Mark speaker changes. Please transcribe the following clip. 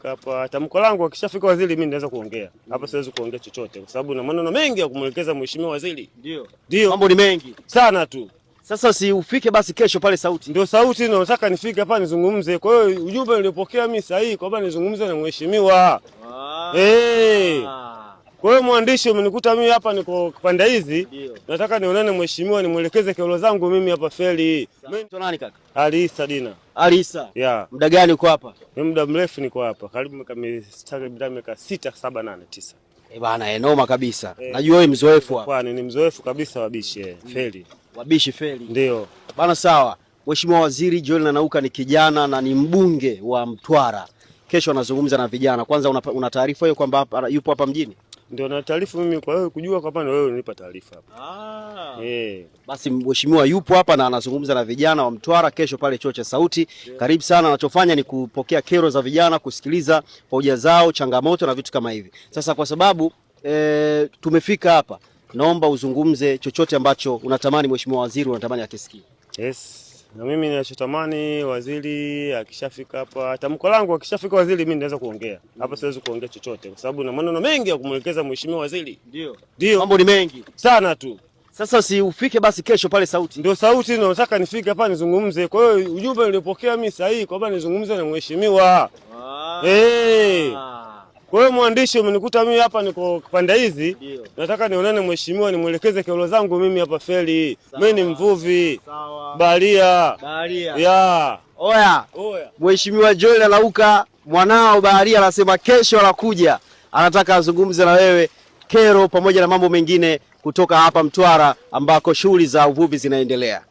Speaker 1: Hapa tamko langu akishafika waziri mimi naweza kuongea. Hapa siwezi kuongea chochote kwa sababu na maneno mengi ya kumwelekeza mheshimiwa waziri. Ndio.
Speaker 2: Mambo ni mengi
Speaker 1: sana tu.
Speaker 2: Sasa si ufike basi kesho pale Sauti.
Speaker 1: Ndio Sauti ndio nataka nifike hapa nizungumze. Kwa hiyo ujumbe nilipokea mimi sahihi kwamba nizungumze na mheshimiwa. Kwa hiyo mwandishi umenikuta mimi hapa niko panda hizi. Nataka nionane mheshimiwa nimwelekeze kero zangu mimi hapa feli.
Speaker 2: Mimi nani kaka?
Speaker 1: Alisa Dina.
Speaker 2: Alisa.
Speaker 1: Yeah.
Speaker 2: Muda gani uko hapa?
Speaker 1: Ni muda mrefu niko hapa. Karibu miaka 6, 7, 8, 9.
Speaker 2: Bana noma kabisa. Najua wewe mzoefu hapa.
Speaker 1: Kwani ni mzoefu kabisa wabishi feli.
Speaker 2: Wabishi feli.
Speaker 1: Ndio.
Speaker 2: Bana sawa. Mheshimiwa Waziri Joel Nanauka ni kijana na ni mbunge wa Mtwara. Kesho anazungumza na vijana. Kwanza una taarifa hiyo kwamba yupo hapa mjini?
Speaker 1: Ndio na taarifa mimi kwa wewe kujua kwa pande wewe unipa taarifa hapa.
Speaker 2: Basi mheshimiwa yupo hapa na anazungumza na vijana wa Mtwara kesho pale chuo cha Sauti. Karibu sana, anachofanya ni kupokea kero za vijana, kusikiliza hoja zao, changamoto na vitu kama hivi. Sasa kwa sababu tumefika hapa, naomba uzungumze chochote ambacho unatamani mheshimiwa waziri unatamani akisikie.
Speaker 1: Yes. Na mimi ninachotamani waziri akishafika hapa, tamko langu akishafika waziri mimi naweza kuongea. Hapa siwezi kuongea chochote kwa sababu na maneno mengi ya kumwelekeza mheshimiwa waziri. Ndio.
Speaker 2: Mambo ni mengi
Speaker 1: sana tu.
Speaker 2: Sasa si ufike basi kesho pale Sauti.
Speaker 1: Ndio Sauti ndio nataka nifike hapa nizungumze. Kwa hiyo ujumbe nilipokea mimi sahihi kwamba nizungumze na mheshimiwa. Kwa hiyo mwandishi umenikuta mimi hapa niko panda hizi. Nataka nionane mheshimiwa nimwelekeze kero zangu mimi hapa feli. Mimi ni mvuvi. Baharia. Yeah.
Speaker 2: Oya. Mheshimiwa Joel Nanauka mwanao Baharia anasema kesho anakuja. Anataka azungumze na wewe kero pamoja na mambo mengine kutoka hapa Mtwara ambako shughuli za uvuvi zinaendelea.